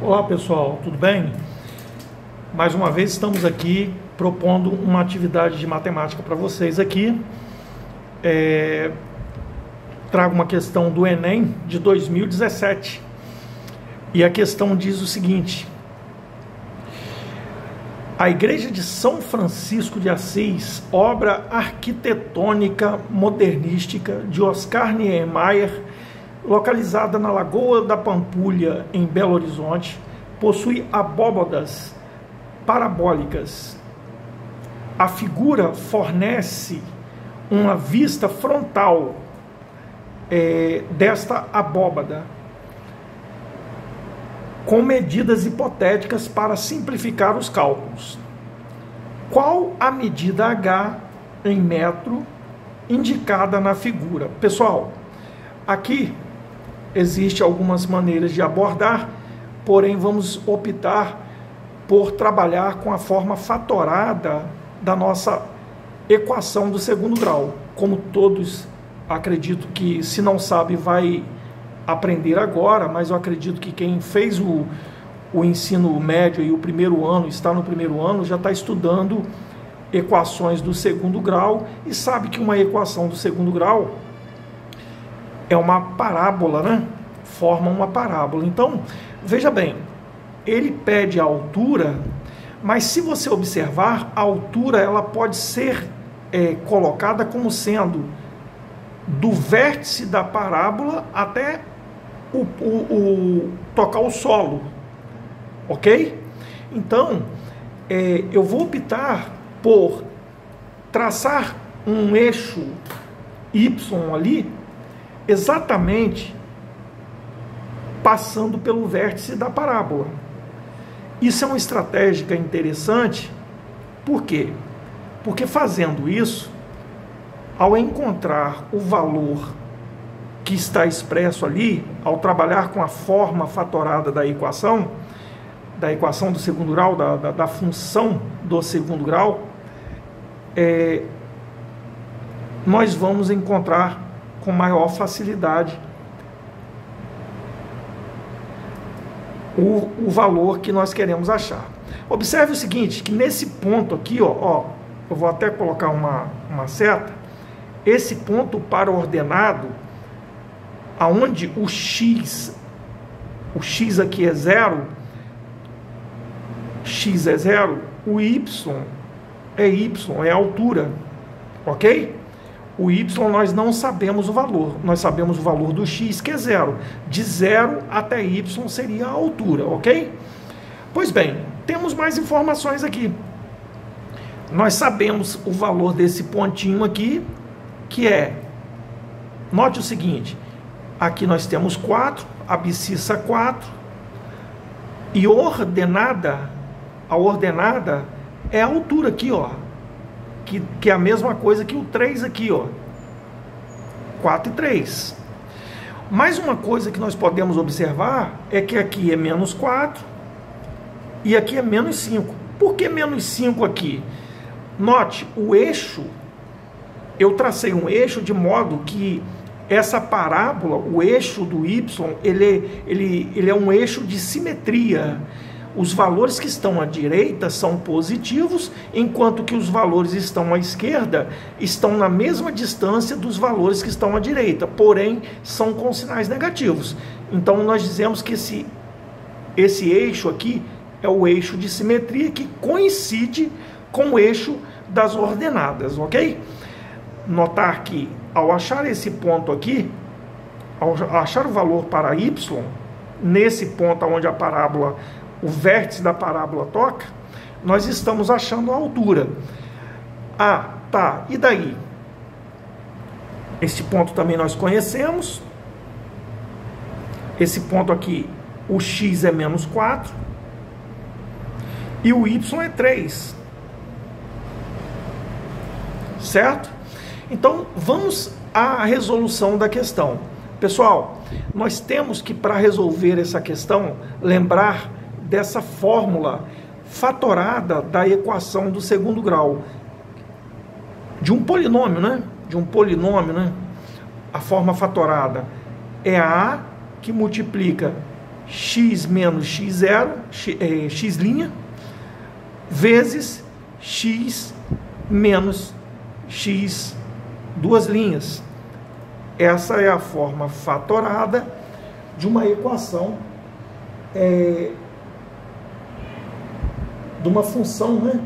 Olá pessoal, tudo bem? Mais uma vez estamos aqui propondo uma atividade de matemática para vocês aqui. Trago uma questão do Enem de 2017 e a questão diz o seguinte: a Igreja de São Francisco de Assis, obra arquitetônica modernística de Oscar Niemeyer, localizada na Lagoa da Pampulha, em Belo Horizonte, possui abóbadas parabólicas. A figura fornece uma vista frontal desta abóbada, com medidas hipotéticas para simplificar os cálculos. Qual a medida H em metro indicada na figura? Pessoal, aqui existem algumas maneiras de abordar, porém vamos optar por trabalhar com a forma fatorada da nossa equação do segundo grau. Como todos, acredito que, se não sabe, vai aprender agora, mas eu acredito que quem fez o ensino médio e o primeiro ano, está no primeiro ano, já está estudando equações do segundo grau e sabe que uma equação do segundo grau é uma parábola, né? Forma uma parábola. Então, veja bem, ele pede a altura, mas se você observar, a altura ela pode ser colocada como sendo do vértice da parábola até tocar o solo, ok? Então, eu vou optar por traçar um eixo Y ali, exatamente passando pelo vértice da parábola. Isso é uma estratégia interessante. Por quê? Porque fazendo isso, ao encontrar o valor que está expresso ali, ao trabalhar com a forma fatorada da equação do segundo grau, da função do segundo grau, nós vamos encontrar com maior facilidade o valor que nós queremos achar. Observe o seguinte, que nesse ponto aqui, eu vou até colocar uma seta, esse ponto para ordenado, aonde o x aqui é zero, x é zero, o y é a altura, ok? O y nós não sabemos o valor, nós sabemos o valor do x, que é zero. De 0 até y seria a altura, ok? Pois bem, temos mais informações aqui. Nós sabemos o valor desse pontinho aqui, que note o seguinte, aqui nós temos 4, abscissa 4, e a ordenada é a altura aqui, que é a mesma coisa que o 3 aqui, 4 e 3. Mais uma coisa que nós podemos observar é que aqui é menos 4 e aqui é menos 5. Por que menos 5 aqui? Note, o eixo, eu tracei um eixo de modo que essa parábola, o eixo do y, ele é um eixo de simetria. Os valores que estão à direita são positivos, enquanto que os valores que estão à esquerda estão na mesma distância dos valores que estão à direita, porém são com sinais negativos. Então nós dizemos que esse eixo aqui é o eixo de simetria que coincide com o eixo das ordenadas, ok? Notar que ao achar esse ponto aqui, ao achar o valor para y, nesse ponto onde a parábola, o vértice da parábola toca, nós estamos achando a altura. Tá, e daí? Este ponto também nós conhecemos. Esse ponto aqui, o x é menos 4 e o y é 3. Certo? Então, vamos à resolução da questão. Pessoal, nós temos que, para resolver essa questão, lembrar dessa fórmula fatorada da equação do segundo grau, de um polinômio, né? A forma fatorada é a que multiplica x menos x0, x', vezes x menos x, duas linhas. Essa é a forma fatorada de uma equação, de uma função, né,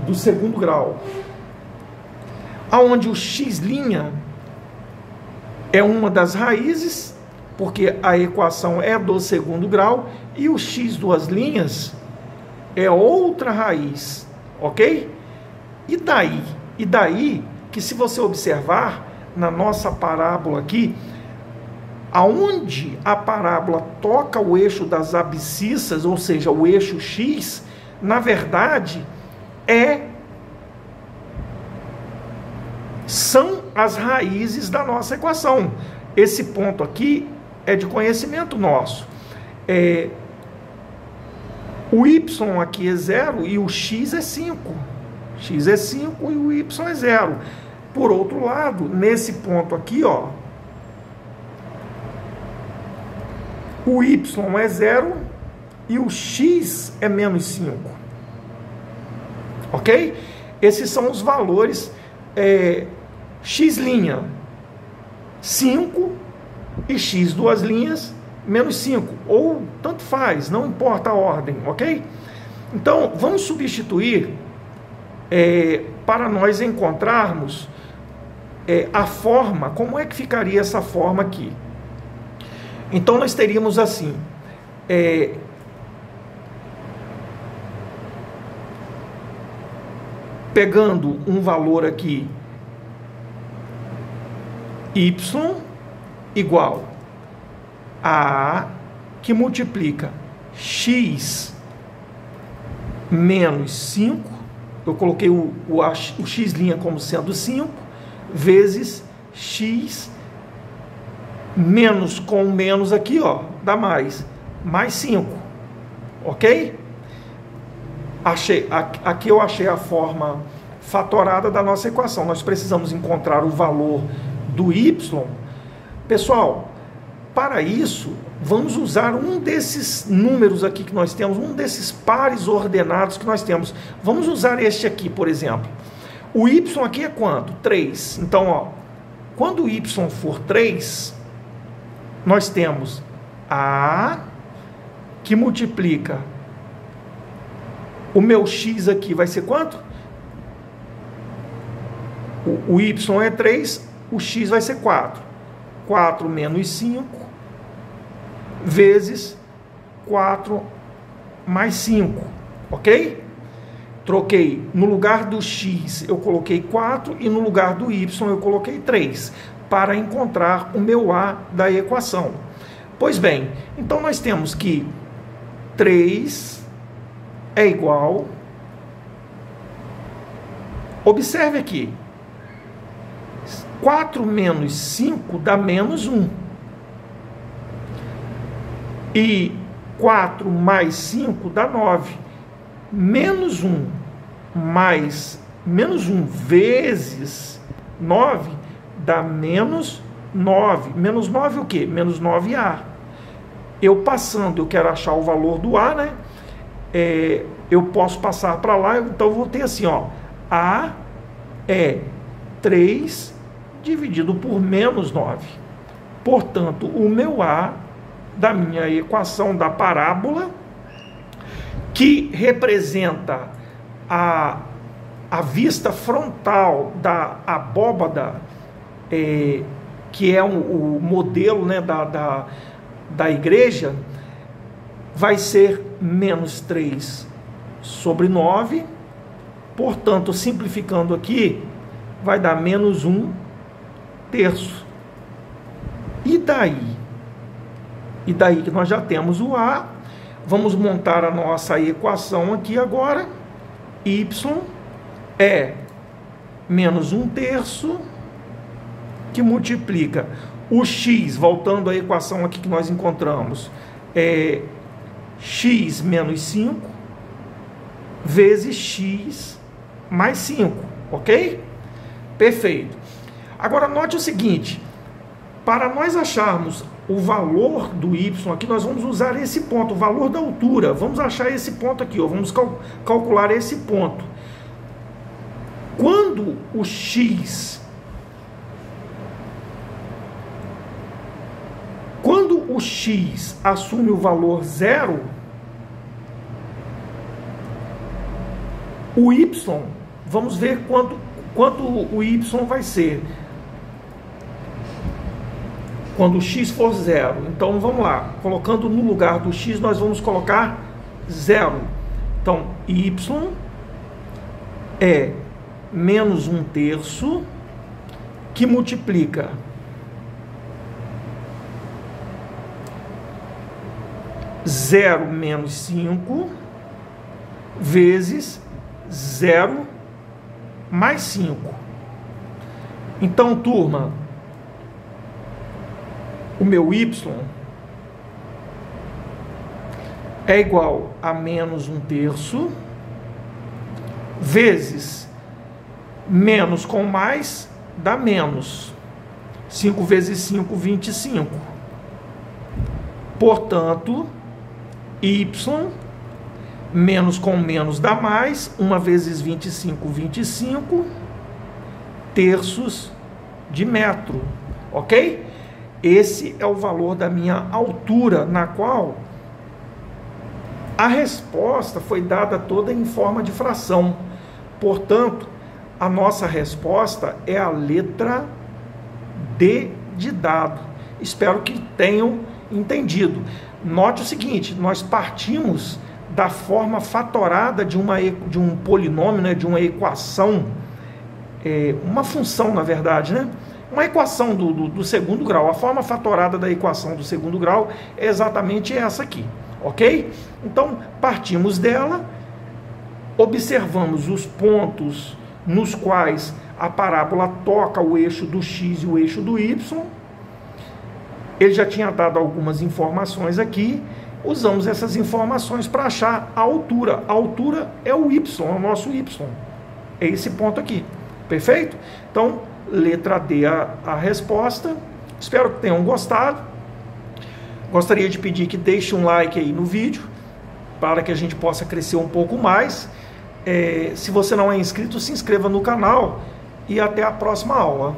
do segundo grau, aonde o x' é uma das raízes, porque a equação é do segundo grau, e o x duas linhas é outra raiz, ok? E daí que, se você observar na nossa parábola aqui, aonde a parábola toca o eixo das abscissas, ou seja, o eixo x, na verdade, são as raízes da nossa equação. Esse ponto aqui é de conhecimento nosso. O y aqui é 0 e o x é 5. X é 5 e o y é 0. Por outro lado, nesse ponto aqui, ó, o y é 0 e o x é menos 5. Ok? Esses são os valores. X' 5 e x duas linhas menos 5. Ou tanto faz, não importa a ordem, ok? Então, vamos substituir para nós encontrarmos a forma. Como é que ficaria essa forma aqui? Então, nós teríamos assim, pegando um valor aqui, y igual a que multiplica x menos 5, eu coloquei o x' como sendo 5, vezes x menos com menos aqui, ó, dá mais 5, ok? Aqui eu achei a forma fatorada da nossa equação. Nós precisamos encontrar o valor do y. Pessoal, para isso, vamos usar um desses números aqui que nós temos, um desses pares ordenados que nós temos. Vamos usar este aqui, por exemplo. O y aqui é quanto? 3. Então, ó, quando o y for 3, nós temos a que multiplica o meu x aqui, vai ser quanto? O y é 3, o x vai ser 4. 4 menos 5, vezes 4 mais 5, ok? Troquei, no lugar do x eu coloquei 4 e no lugar do y eu coloquei 3, para encontrar o meu a da equação. Pois bem, então nós temos que 3 é igual, observe aqui, 4 menos 5 dá menos 1. E 4 mais 5 dá 9. Menos 1 vezes 9 dá menos 9. Menos 9 o quê? Menos 9A. Eu passando, eu quero achar o valor do A, né? Eu posso passar para lá, então eu vou ter assim, ó, A é 3 dividido por menos 9. Portanto, o meu A da minha equação da parábola, que representa a vista frontal da abóbada, que é o modelo, né, da igreja, vai ser menos 3 sobre 9. Portanto, simplificando aqui, vai dar menos 1 terço. E daí que nós já temos o A. Vamos montar a nossa equação aqui agora. Y é menos 1 terço, que multiplica o x, voltando à equação aqui que nós encontramos, x menos 5, vezes x mais 5, ok? Perfeito. Agora, note o seguinte, para nós acharmos o valor do y aqui, nós vamos usar esse ponto, o valor da altura. Vamos achar esse ponto aqui, ó, vamos calcular esse ponto. Quando o x assume o valor 0, o y, vamos ver quanto o y vai ser quando o x for 0. Então vamos lá, colocando no lugar do x, nós vamos colocar 0. Então y é menos 1/3 que multiplica zero menos 5 vezes 0 mais 5. Então, turma, o meu y é igual a menos 1/3 vezes menos com mais dá menos. 5 vezes 5, 25. Portanto, y menos com menos dá mais. 1 vezes 25, 25 terços de metro. Ok? Esse é o valor da minha altura, na qual a resposta foi dada toda em forma de fração. Portanto, a nossa resposta é a letra D de dado. Espero que tenham entendido. Note o seguinte, nós partimos da forma fatorada de um polinômio, né, de uma equação, uma função, na verdade, né? Uma equação do segundo grau. A forma fatorada da equação do segundo grau é exatamente essa aqui, ok? Então, partimos dela, observamos os pontos nos quais a parábola toca o eixo do x e o eixo do y. Ele já tinha dado algumas informações aqui, usamos essas informações para achar a altura. A altura é o y, é o nosso y. É esse ponto aqui, perfeito? Então, letra D a resposta. Espero que tenham gostado. Gostaria de pedir que deixe um like aí no vídeo, para que a gente possa crescer um pouco mais. Se você não é inscrito, se inscreva no canal e até a próxima aula.